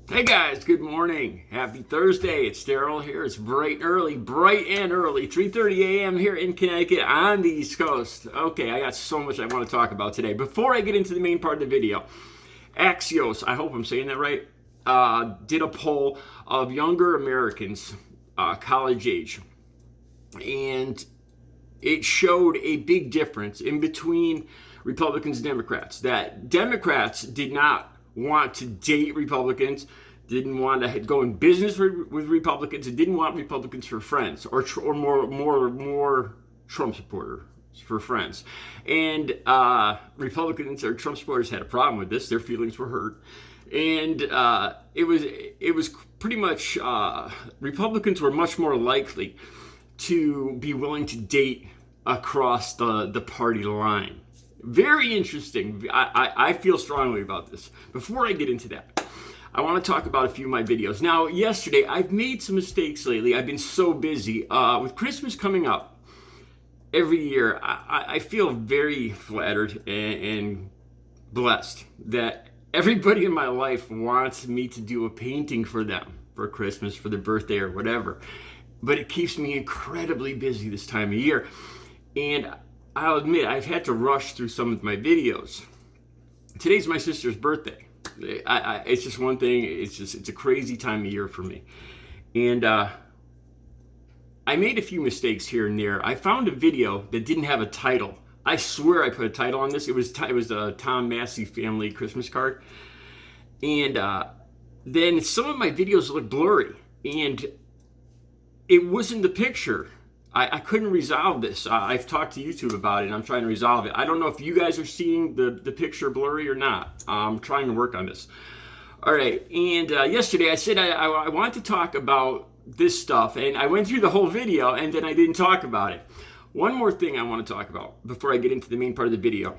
Hey guys, good morning. Happy Thursday. It's Daryl here. It's bright and early, 3:30 a.m. here in Connecticut on the East Coast. Okay, I got so much I want to talk about today. Before I get into the main part of the video, Axios, I hope I'm saying that right, did a poll of younger Americans, college age, and it showed a big difference in between Republicans and Democrats. That Democrats did not want to date Republicans, didn't want to go in business with Republicans, and didn't want Republicans for friends, or more Trump supporters for friends. And Republicans or Trump supporters had a problem with this. Their feelings were hurt, and it was pretty much Republicans were much more likely to be willing to date across the party line. Very interesting. I feel strongly about this. Before I get into that, I want to talk about a few of my videos. Now, yesterday, I've made some mistakes lately. I've been so busy. With Christmas coming up every year, I feel very flattered and blessed that everybody in my life wants me to do a painting for them for Christmas, for their birthday, or whatever. But it keeps me incredibly busy this time of year. And I'll admit, I've had to rush through some of my videos. Today's my sister's birthday. It's just one thing. It's a crazy time of year for me. And I made a few mistakes here and there. I found a video that didn't have a title. I swear I put a title on this. It was a Tom Massey family Christmas card. And then some of my videos look blurry. And it wasn't the picture. I couldn't resolve this. I've talked to YouTube about it, and I'm trying to resolve it. I don't know if you guys are seeing the picture blurry or not. I'm trying to work on this. All right, and yesterday I said I wanted to talk about this stuff, and I went through the whole video, and then I didn't talk about it. One more thing I want to talk about before I get into the main part of the video.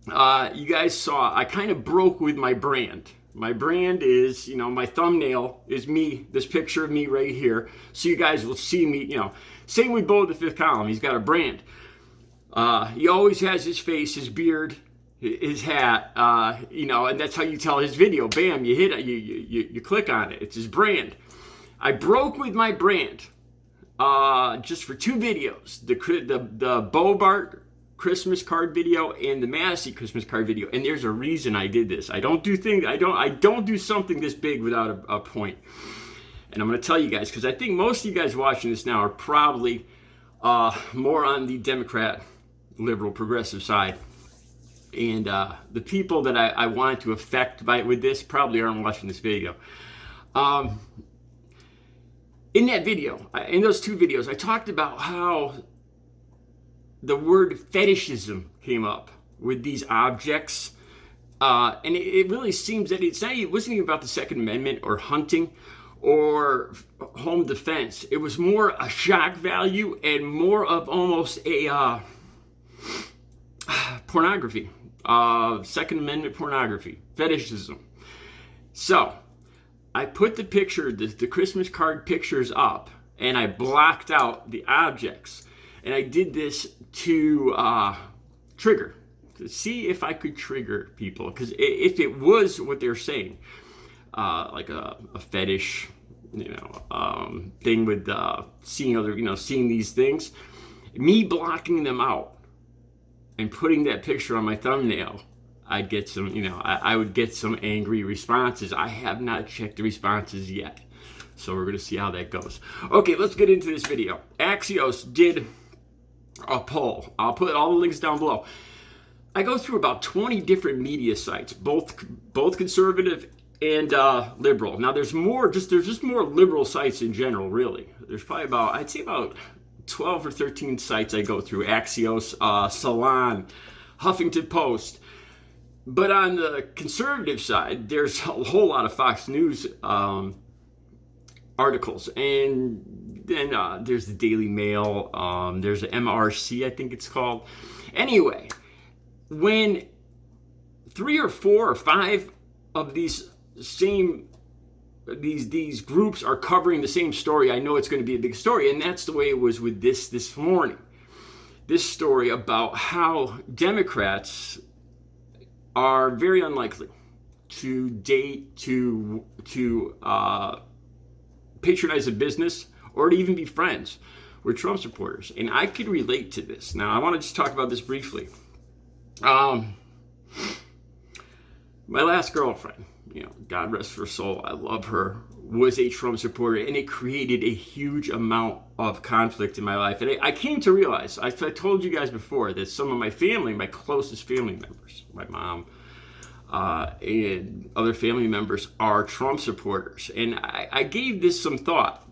You guys saw I kind of broke with my brand. My brand is, my thumbnail is me, this picture of me right here. So you guys will see me, same with Bo the Fifth Column. He's got a brand. He always has his face, his beard, his hat, and that's how you tell his video. Bam, you hit it, you click on it. It's his brand. I broke with my brand just for two videos, the Bobart Christmas card video and the Massey Christmas card video, and there's a reason I did this. I don't do something this big without a point. And I'm going to tell you guys, because I think most of you guys watching this now are probably more on the Democrat, liberal, progressive side. And the people that I wanted to affect with this probably aren't watching this video. In that video, in those two videos, I talked about how the word fetishism came up with these objects. And it really seems that it wasn't even about the Second Amendment or hunting or home defense. It was more a shock value and more of almost a pornography, Second Amendment pornography, fetishism. So I put the Christmas card pictures up, and I blocked out the objects. And I did this to see if I could trigger people. Because if it was what they're saying, like a fetish, thing with seeing these things, me blocking them out and putting that picture on my thumbnail, I'd get some, I would get some angry responses. I have not checked the responses yet. So we're going to see how that goes. Okay, let's get into this video. Axios did a poll. I'll put all the links down below. I go through about 20 different media sites, both conservative and liberal. Now there's just more liberal sites in general, really. There's probably about 12 or 13 sites I go through. Axios, Salon, Huffington Post. But on the conservative side, there's a whole lot of Fox News articles, and then there's the Daily Mail, there's the MRC, I think it's called. Anyway, when 3 or 4 or 5 of these groups are covering the same story, I know it's going to be a big story, and that's the way it was with this morning. This story about how Democrats are very unlikely to date, to patronize a business, or to even be friends with Trump supporters. And I could relate to this. Now, I want to just talk about this briefly. My last girlfriend, God rest her soul, I love her, was a Trump supporter, and it created a huge amount of conflict in my life. And I came to realize, I told you guys before, that some of my family, my closest family members, my mom, and other family members are Trump supporters. And I gave this some thought,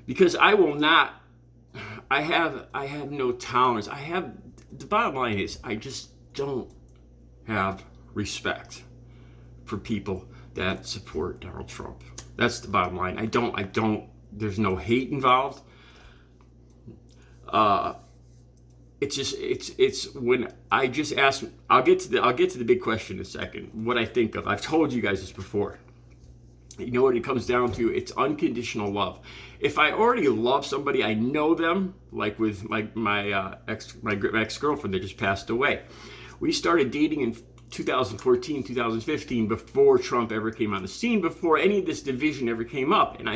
because I will not, I have no tolerance. The bottom line is, I just don't have respect for people that support Donald Trump. That's the bottom line. I don't, there's no hate involved. It's when I just ask, I'll get to the big question in a second, what I think of. I've told you guys this before. You know what it comes down to? It's unconditional love. If I already love somebody, I know them, like with my ex-girlfriend that just passed away. We started dating in 2014, 2015, before Trump ever came on the scene, before any of this division ever came up. And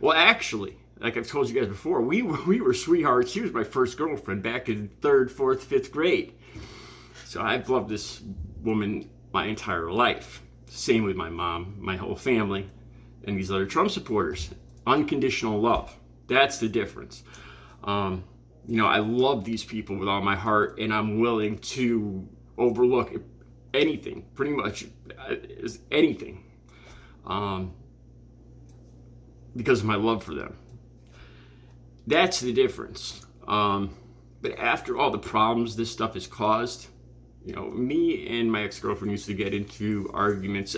actually, like I've told you guys before, we were sweethearts. She was my first girlfriend back in 3rd, 4th, 5th grade. So I've loved this woman my entire life. Same with my mom, my whole family, and these other Trump supporters. Unconditional love. That's the difference. I love these people with all my heart, and I'm willing to overlook anything, pretty much anything, because of my love for them. That's the difference. But after all the problems this stuff has caused, me and my ex-girlfriend used to get into arguments.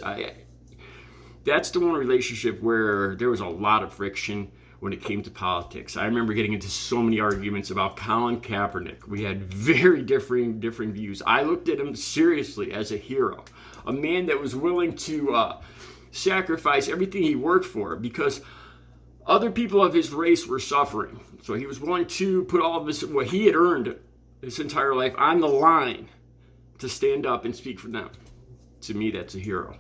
That's the one relationship where there was a lot of friction when it came to politics. I remember getting into so many arguments about Colin Kaepernick. We had very different views. I looked at him seriously as a hero, a man that was willing to sacrifice everything he worked for because other people of his race were suffering. So he was willing to put all of this, what he had earned his entire life, on the line to stand up and speak for them. To me, that's a hero.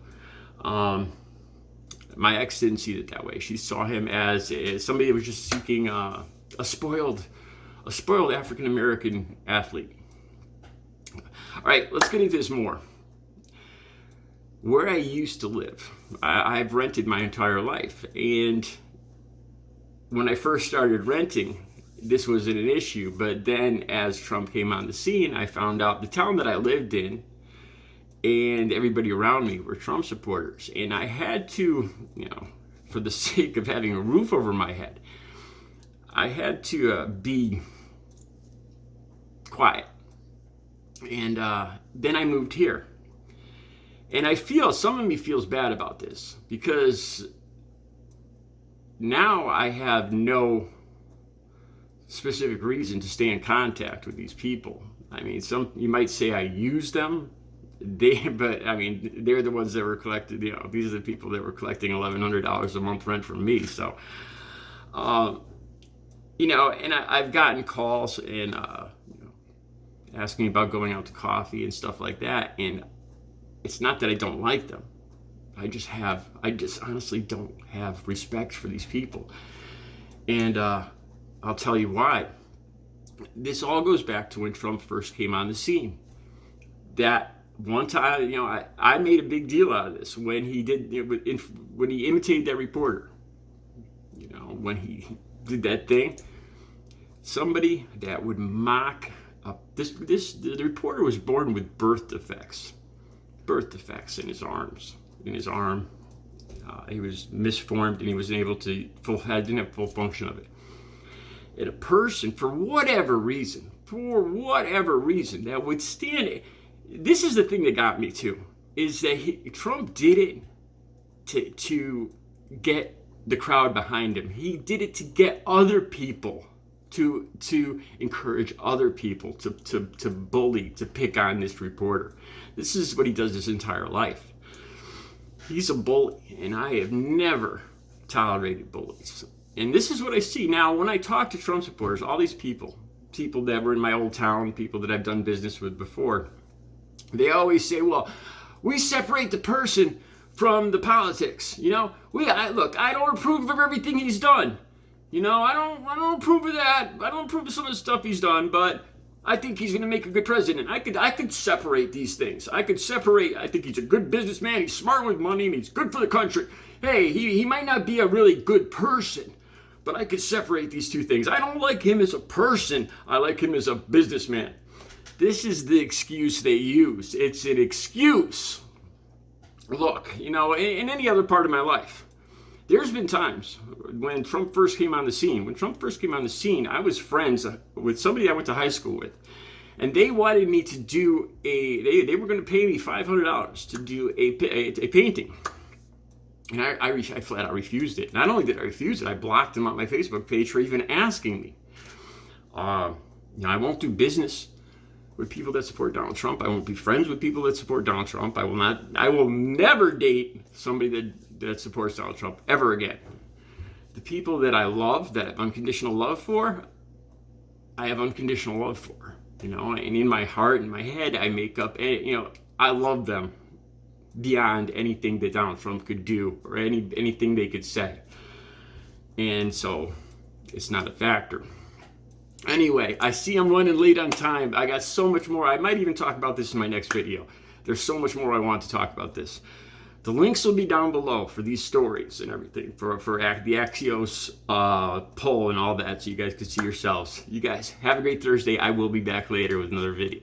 My ex didn't see it that way. She saw him as somebody that was just seeking a spoiled African-American athlete. All right, let's get into this more. Where I used to live, I've rented my entire life. And when I first started renting, this wasn't an issue. But then as Trump came on the scene, I found out the town that I lived in and everybody around me were Trump supporters. And I had to, for the sake of having a roof over my head, I had to be quiet. And then I moved here. And I feel, some of me feels bad about this, because now I have no specific reason to stay in contact with these people. I mean, you might say I use them. But I mean, they're the ones that were collected. These are the people that were collecting $1,100 a month rent from me. So, and I've gotten calls and asking about going out to coffee and stuff like that. And it's not that I don't like them. I just honestly don't have respect for these people. And I'll tell you why. This all goes back to when Trump first came on the scene. That one time, I made a big deal out of this when he when he imitated that reporter. When he did that thing, somebody that would mock up the reporter was born with birth defects in his arm. He was misformed and he wasn't able to didn't have full function of it. And a person, for whatever reason, that would stand it. This is the thing that got me too, is that Trump did it to get the crowd behind him. He did it to get other people to encourage other people to bully, to pick on this reporter. This is what he does his entire life. He's a bully, and I have never tolerated bullies. And this is what I see now when I talk to Trump supporters, all these people that were in my old town, people that I've done business with before. They always say, well, we separate the person from the politics. You know, look, I don't approve of everything he's done. You know, I don't approve of that. I don't approve of some of the stuff he's done, but I think he's going to make a good president. I could separate these things. I think he's a good businessman. He's smart with money, and he's good for the country. Hey, he might not be a really good person, but I could separate these two things. I don't like him as a person. I like him as a businessman. This is the excuse they use. It's an excuse. Look, you know, in any other part of my life, there's been times when Trump first came on the scene. I was friends with somebody I went to high school with, and they wanted me to do they were going to pay me $500 to do a painting. And I flat out refused it. Not only did I refuse it, I blocked them on my Facebook page for even asking me. You know, I won't do business with people that support Donald Trump. I won't be friends with people that support Donald Trump. I will never date somebody that supports Donald Trump ever again. The people that I love, that I have unconditional love for, I have unconditional love for. You know, and in my heart and my head, I make up, you know, I love them beyond anything that Donald Trump could do or anything they could say. And so it's not a factor. Anyway, I see I'm running late on time. I got so much more. I might even talk about this in my next video. There's so much more I want to talk about this. The links will be down below for these stories and everything, for the Axios poll and all that, so you guys can see yourselves. You guys have a great Thursday. I will be back later with another video.